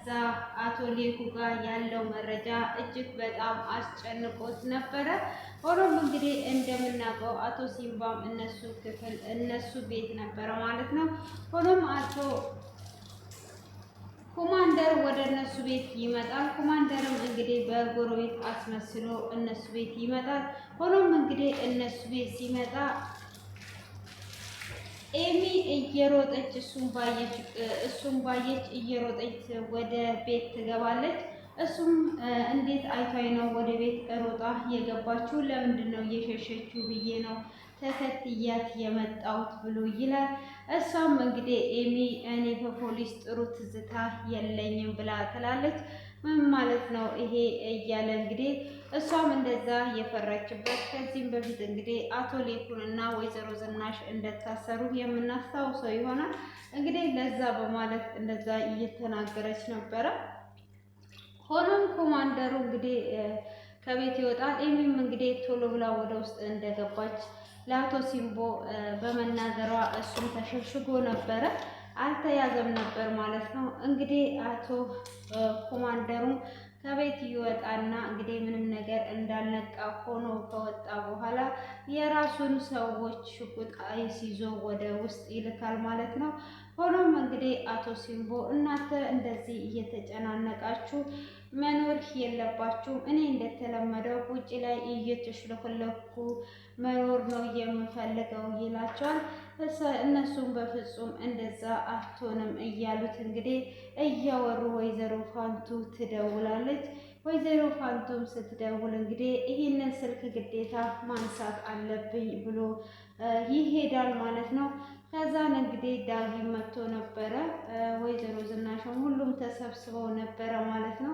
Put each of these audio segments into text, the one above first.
እዛ አቶ ሌኩ ጋር ያለው መረጃ እጅግ በጣም አስጨንቆት ነበረ። ሆኖም እንግዲህ እንደምናውቀው አቶ ሲምባም እነሱ ቤት ነበረ ማለት ነው። ሆኖም አቶ ኮማንደር ወደ እነሱ ቤት ይመጣል። ኮማንደርም እንግዲህ በጎረቤት አስመስሎ እነሱ ቤት ይመጣል። ሆኖም እንግዲህ እነሱ ቤት ሲመጣ ኤሚ እየሮጠች እሱም ባየች እየሮጠች ወደ ቤት ትገባለች። እሱም እንዴት አይታኝ ነው ወደ ቤት ሮጣ የገባችው? ለምንድን ነው እየሸሸችው ብዬ ነው ተከትያት የመጣሁት ብሎ ይላል። እሷም እንግዲህ ኤሚ እኔ በፖሊስ ጥሩ ትዝታ የለኝም ብላ ትላለች። ምን ማለት ነው ይሄ እያለ እንግዲህ እሷም እንደዛ የፈራችበት ከዚህም በፊት እንግዲህ አቶ ሌኩን እና ወይዘሮ ዝናሽ እንደታሰሩ የምናስታውሰው ይሆናል። እንግዲህ ለዛ በማለት እንደዛ እየተናገረች ነበረ። ሆኖም ኮማንደሩ እንግዲህ ከቤት ይወጣል። ኤሚም እንግዲህ ቶሎ ብላ ወደ ውስጥ እንደገባች ለአቶ ሲምቦ በመናገሯ እሱም ተሸሽጎ ነበረ፣ አልተያዘም ነበር ማለት ነው። እንግዲህ አቶ ኮማንደሩ ከቤት ይወጣና እንግዲህ ምንም ነገር እንዳልነቃ ሆኖ ከወጣ በኋላ የራሱን ሰዎች ሽጉጥ ይዞ ወደ ውስጥ ይልካል ማለት ነው። ሆኖም እንግዲህ አቶ ሲምቦ እናንተ እንደዚህ እየተጨናነቃችሁ መኖር የለባችሁም፣ እኔ እንደተለመደው ውጭ ላይ እየተሽለኮለኩ መኖር ነው የምፈልገው ይላቸዋል። እነሱም በፍጹም እንደዛ አትሆንም እያሉት እንግዲህ እያወሩ ወይዘሮ ፋንቱ ትደውላለች። ወይዘሮ ፋንቱም ስትደውል እንግዲህ ይህንን ስልክ ግዴታ ማንሳት አለብኝ ብሎ ይሄዳል ማለት ነው። ከዛን እንግዲህ ዳጊ መጥቶ ነበረ። ወይዘሮ ዝናሽም ሁሉም ተሰብስበው ነበረ ማለት ነው።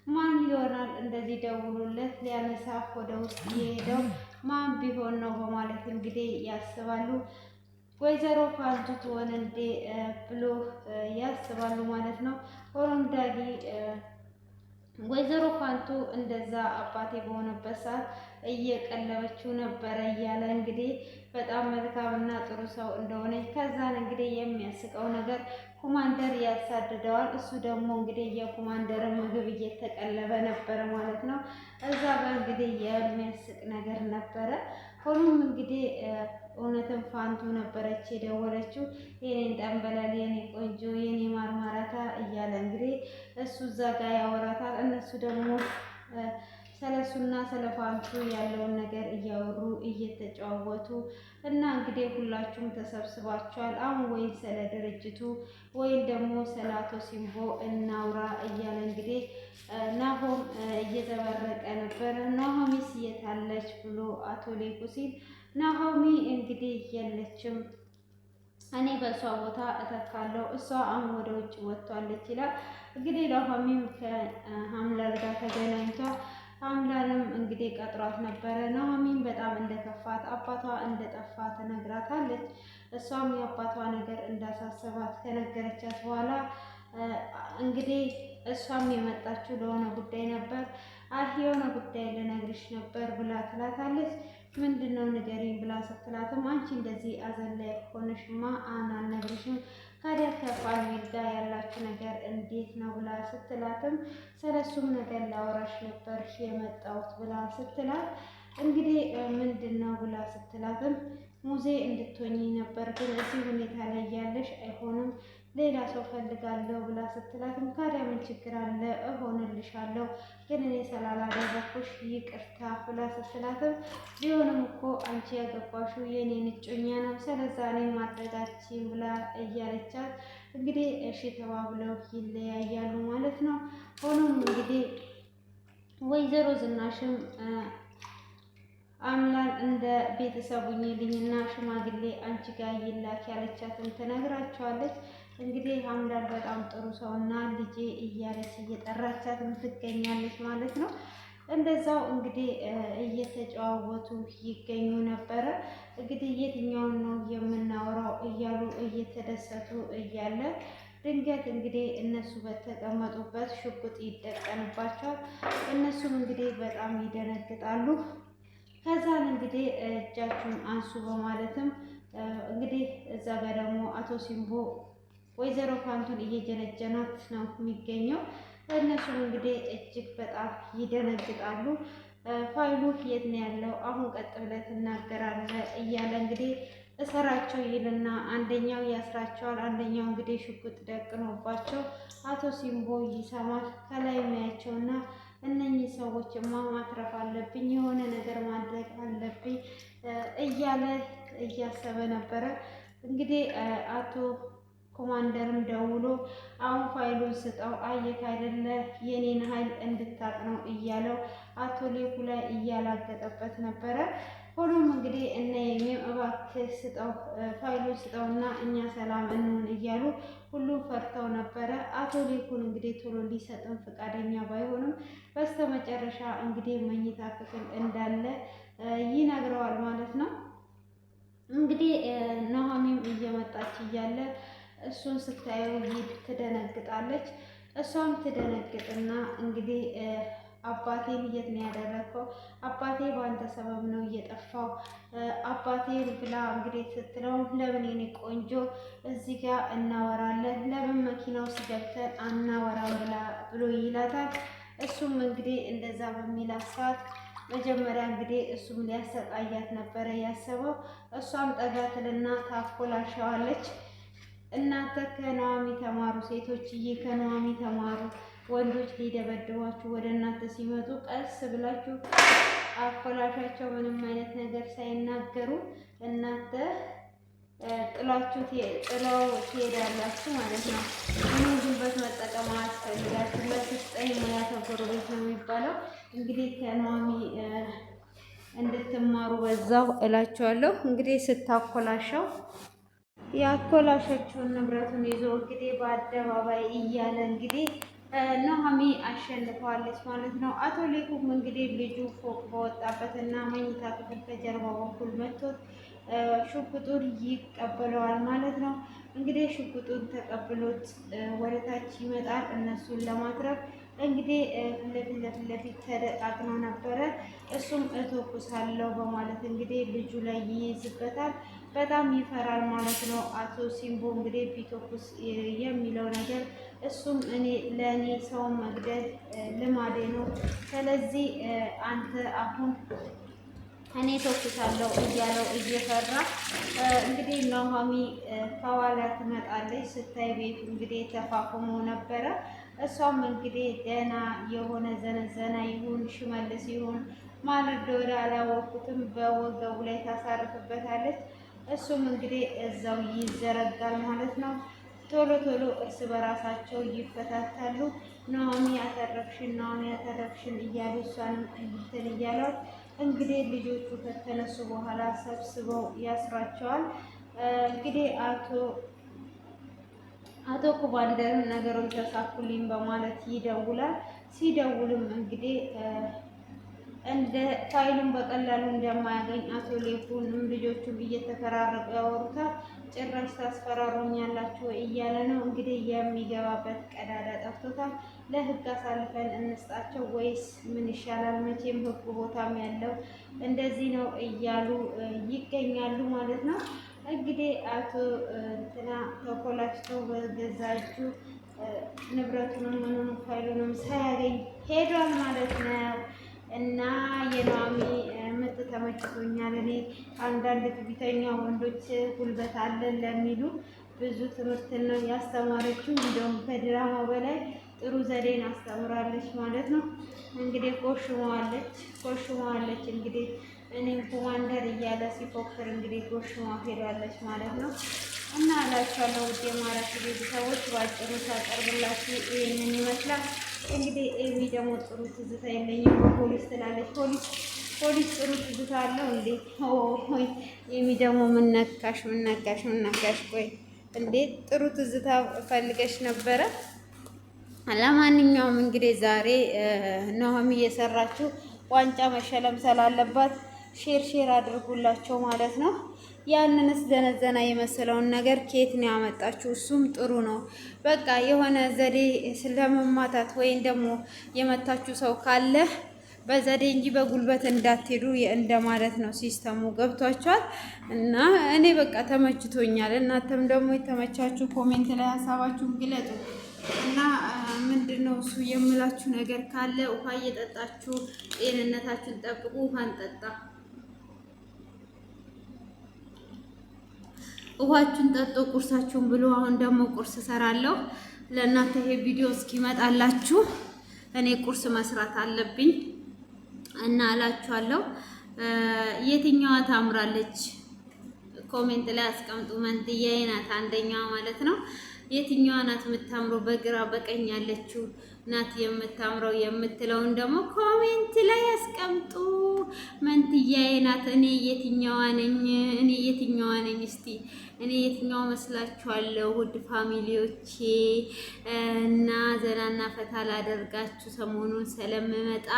ማን ይሆናል እንደዚህ ደውሎለት ሊያነሳ ወደ ውስጥ የሄደው ማን ቢሆን ነው በማለት እንግዲህ ያስባሉ። ወይዘሮ ፋንቱ ትሆን እንዴ ብሎ ያስባሉ ማለት ነው። ሆኖም ዳጊ ወይዘሮ ፋንቱ እንደዛ አባቴ በሆነበት ሰዓት እየቀለበችው ነበረ እያለ እንግዲህ በጣም መልካምና ጥሩ ሰው እንደሆነ ከዛን እንግዲህ የሚያስቀው ነገር ኮማንደር ያሳድደዋል። እሱ ደግሞ እንግዲህ የኮማንደር ምግብ እየተቀለበ ነበረ ማለት ነው። እዛ ጋር እንግዲህ የሚያስቅ ነገር ነበረ። ሆኖም እንግዲህ እውነትም ፋንቱ ነበረች የደወለችው። የኔን ጠንበላል፣ የኔ ቆንጆ፣ የኔ ማርማራታ እያለ እንግዲህ እሱ እዛ ጋር ያወራታል። እነሱ ደግሞ ስለሱና ስለ ፋንቱ ያለውን ነገር እያወሩ እየተጫወቱ እና እንግዲህ ሁላችሁም ተሰብስባችኋል። አሁን ወይም ስለ ድርጅቱ ወይም ደግሞ ስለ አቶ ሲምቦ እናውራ እያለ እንግዲህ ናሆም እየተበረቀ ነበረ። ናሆሚስ የታለች ብሎ አቶ ሌኩ ሲል ናሆሚ እንግዲህ የለችም፣ እኔ በእሷ ቦታ እተካለሁ፣ እሷ አሁን ወደ ውጭ ወጥቷለች ይላል። እንግዲህ ናሆሚም ከሀምላል ጋር ተገናኝቷ ሀምላልም እንግዲህ ቀጥሯት ነበረ። ናሆሚም በጣም እንደከፋት አባቷ እንደጠፋ ትነግራታለች። እሷም የአባቷ ነገር እንዳሳሰባት ከነገረቻት በኋላ እንግዲህ እሷም የመጣችው ለሆነ ጉዳይ ነበር፣ የሆነ ጉዳይ ልነግርሽ ነበር ብላ ትላታለች። ምንድን ነው ንገሪኝ ብላ ስትላትም አንቺ እንደዚህ አዘን ላይ ሆነሽማ አልነግርሽም፣ ታዲያ ከፋሚል ጋር ያላችሁ ነገር እንዴት ነው ብላ ስትላትም ስለሱም ነገር ላወራሽ ነበር የመጣሁት ብላ ስትላት እንግዲህ ምንድን ነው ብላ ስትላትም ሙዜ እንድትሆኚ ነበር፣ ግን እዚህ ሁኔታ ላይ ያለሽ አይሆንም፣ ሌላ ሰው ፈልጋለሁ ብላ ስትላትም ታዲያ ምን ችግር አለ እሆንልሻለሁ፣ ግን እኔ ስላላደረኩሽ ይቅርታ ብላ ስትላትም ቢሆንም እኮ አንቺ ያገባሽው የኔን እጮኛ ነው፣ ስለዛ እኔ ማድረጋችን ብላ እያለቻት እንግዲህ እሺ ተባብለው ይለያያሉ ማለት ነው። ሆኖም እንግዲህ ወይዘሮ ዝናሽም አምላክ እንደ ቤተሰቡኝ ልኝና ሽማግሌ አንቺ ጋር ይላክ ያለቻትን ትነግራቸዋለች። እንግዲህ አምላክ በጣም ጥሩ ሰውና ልጄ እያለች እየጠራቻትም ትገኛለች ማለት ነው። እንደዛው እንግዲህ እየተጨዋወቱ ይገኙ ነበረ። እንግዲህ የትኛውን ነው የምናወራው እያሉ እየተደሰቱ እያለ ድንገት እንግዲህ እነሱ በተቀመጡበት ሽጉጥ ይደቀንባቸዋል። እነሱም እንግዲህ በጣም ይደነግጣሉ። ከዛን እንግዲህ እጃችሁን አንሱ በማለትም እንግዲህ እዛ ጋር ደግሞ አቶ ሲምቦ ወይዘሮ ፋንቱን እየጀነጀናት ነው የሚገኘው። እነሱም እንግዲህ እጅግ በጣም ይደነግጣሉ። ፋይሉ የት ነው ያለው? አሁን ቀጥ ብለህ ትናገራለህ እያለ እንግዲህ እሰራቸው ይልና አንደኛው ያስራቸዋል። አንደኛው እንግዲህ ሽጉጥ ደቅኖባቸው አቶ ሲምቦ ይሰማል። ከላይ ሙያቸውና እነኚህ ሰዎችማ ማትረፍ አለብኝ፣ የሆነ ነገር ማድረግ አለብኝ እያለ እያሰበ ነበረ። እንግዲህ አቶ ኮማንደርም ደውሎ አሁን ፋይሉን ስጠው፣ አየክ አይደለ የኔን ኃይል እንድታቅ ነው እያለው አቶ ሌኩ ላይ እያላገጠበት ነበረ። ሆኖም እንግዲህ እነ የሚም እባክህ ስጠው፣ ፋይሉን ስጠውና እኛ ሰላም እንሁን እያሉ ሁሉም ፈርተው ነበረ። አቶ ሌኩን እንግዲህ ቶሎ እንዲሰጥም ፈቃደኛ ባይሆንም በስተመጨረሻ እንግዲህ መኝታ ክፍል እንዳለ ይነግረዋል ማለት ነው። እንግዲህ ኑሃሚንም እየመጣች እያለ እሱን ስታየው ትደነግጣለች። እሷም ትደነግጥና እንግዲህ አባቴን የት ነው ያደረከው? አባቴ በአንተ ሰበብ ነው እየጠፋው አባቴን ብላ እንግዲህ ስትለው ለምን የኔ ቆንጆ እዚህ ጋር እናወራለን፣ ለምን መኪና ውስጥ ገብተን አናወራም ብሎ ይላታል። እሱም እንግዲህ እንደዛ በሚላት ሰዓት መጀመሪያ እንግዲህ እሱም ሊያሰቃያት ነበረ ያሰበው። እሷም ጠጋትልና ታኮላሻዋለች። እናንተ ከኑሃሚ ተማሩ፣ ሴቶችዬ ከኑሃሚ ተማሩ። ወንዶች ሊደበድቧችሁ ወደ እናንተ ሲመጡ ቀስ ብላችሁ አኮላሻቸው፣ ምንም አይነት ነገር ሳይናገሩ እናንተ ጥለው ትሄዳላችሁ ማለት ነው። ምንም ጉልበት መጠቀም አያስፈልጋችሁ። ለስስጠኝ ሙያ ተጎረቤት ነው የሚባለው። እንግዲህ ከኑሃሚ እንድትማሩ በዛው እላቸዋለሁ። እንግዲህ ስታኮላሻው ያኮላሸችውን ንብረቱን ይዞ እንግዲህ በአደባባይ እያለ እንግዲህ ኑሃሚ አሸንፈዋለች ማለት ነው። አቶ ሌኩም እንግዲህ ልጁ ፎቅ በወጣበትና መኝታ ክፍል ከጀርባ በኩል መጥቶት ሽጉጡን ይቀበለዋል ማለት ነው። እንግዲህ ሽጉጡን ተቀብሎት ወደታች ይመጣል እነሱን ለማትረፍ እንግዲህ ፊት ለፊት ተደቃቅነው ነበረ። እሱም እተኩሳለሁ በማለት እንግዲህ ልጁ ላይ ይይዝበታል። በጣም ይፈራል ማለት ነው። አቶ ሲምቦ እንግዲህ ቢተኩስ የሚለው ነገር እሱም ለእኔ ሰውን መግደል ልማዴ ነው፣ ስለዚህ አንተ አሁን እኔ ተኩሳለሁ እያለው እየፈራ እንግዲህ ኑሃሚ ከኋላ ትመጣለች። ስታይ ቤቱ እንግዲህ ተፋፍሞ ነበረ። እሷም እንግዲህ ደህና የሆነ ዘነዘና ይሁን ሽመልስ ይሁን ማለት ወደ አላወቁትም በወገቡ ላይ ታሳርፍበታለች። እሱም እንግዲህ እዛው ይዘረጋል ማለት ነው። ቶሎ ቶሎ እርስ በራሳቸው ይፈታታሉ። ኑሃሚ ያተረፍሽን እያሉ እሷንም እንትን እያሏት እንግዲህ ልጆቹ ከተነሱ በኋላ ሰብስበው ያስራቸዋል። እንግዲህ አቶ ኮማንደርም ነገሮች ተሳኩልኝ በማለት ይደውላል። ሲደውልም እንግዲህ እንደ ፋይሉን በቀላሉ እንደማያገኝ አቶ ሌኩንም ልጆቹም እየተፈራረቁ ያወሩታል። ጭራሽ ታስፈራሩኛላችሁ እያለ ነው እንግዲህ የሚገባበት ቀዳዳ ጠፍቶታል። ለህግ አሳልፈን እንስጣቸው ወይስ ምን ይሻላል? መቼም ህጉ ቦታም ያለው እንደዚህ ነው እያሉ ይገኛሉ ማለት ነው። እንግዲህ አቶ እንትና ተኮላሽቶ በገዛ እጁ ንብረቱንም ምኑንም ፋይሉንም ሳያገኝ ሄዷል ማለት ነው። እና የኑሃሚ ምት ተመችቶኛል። እኔ አንዳንድ ትዕቢተኛ ወንዶች ጉልበት አለን ለሚሉ ብዙ ትምህርት ነው ያስተማረችው። እንደውም ከድራማው በላይ ጥሩ ዘዴን አስተምራለች ማለት ነው። እንግዲህ ኮሽመዋለች እንግዲህ እኔም ኮማንደር እያለ ሲፎክር እንግዲህ ጎሽማ ሄዳለች ማለት ነው። እና እላችኋለሁ ውድ የማራኪ ቤተሰቦች በአጭሩ ሳቀርብላችሁ ይህንን ይመስላል። እንግዲህ ኤሚ ደግሞ ጥሩ ትዝታ የለኝም በፖሊስ ትላለች። ፖሊስ ጥሩ ትዝታ አለው እንዴ? ኤሚ ደግሞ ምነካሽ? ቆይ እንዴት ጥሩ ትዝታ ፈልገሽ ነበረ? ለማንኛውም እንግዲህ ዛሬ ኑሃሚ እየሰራችው ዋንጫ መሸለም ስላለባት ሼር አድርጉላቸው ማለት ነው። ያንንስ ዘነዘና የመሰለውን ነገር ከየት ነው ያመጣችሁ? እሱም ጥሩ ነው። በቃ የሆነ ዘዴ ስለመማታት ወይም ደግሞ የመታችሁ ሰው ካለ በዘዴ እንጂ በጉልበት እንዳትሄዱ እንደማለት ነው ሲስተሙ። ገብቷችኋል? እና እኔ በቃ ተመችቶኛል። እናንተም ደግሞ የተመቻችሁ ኮሜንት ላይ ሀሳባችሁን ግለጡ። እና ምንድን ነው እሱ የምላችሁ ነገር ካለ ውሃ እየጠጣችሁ ጤንነታችሁን ጠብቁ። ውሃ እንጠጣ፣ ውሃችሁን ጠጡ፣ ቁርሳችሁን ብሉ። አሁን ደግሞ ቁርስ እሰራለሁ ለእናንተ። ይሄ ቪዲዮ እስኪመጣላችሁ እኔ ቁርስ መስራት አለብኝ እና እላችኋለሁ። የትኛዋ ታምራለች? ኮሜንት ላይ አስቀምጡ። መንትያዬ ናት አንደኛዋ ማለት ነው። የትኛዋ ናት የምታምረው? በግራ በቀኝ ያለችው ናት የምታምረው የምትለውን ደግሞ ኮሜንት ላይ አስቀምጡ። መንትያዬ ናት። እኔ የትኛዋ ነኝ? እኔ የትኛዋ ነኝ? እስቲ እኔ የትኛዋ መስላችኋለሁ? ውድ ፋሚሊዎቼ እና ዘናና ፈታ ላደርጋችሁ ሰሞኑን ስለምመጣ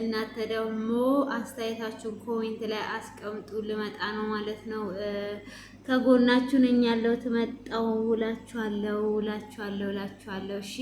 እናንተ ደግሞ አስተያየታችሁን ኮሜንት ላይ አስቀምጡ። ልመጣ ነው ማለት ነው። ከጎናችሁ ነኝ ያለሁት። መጣሁ እላችኋለሁ። እሺ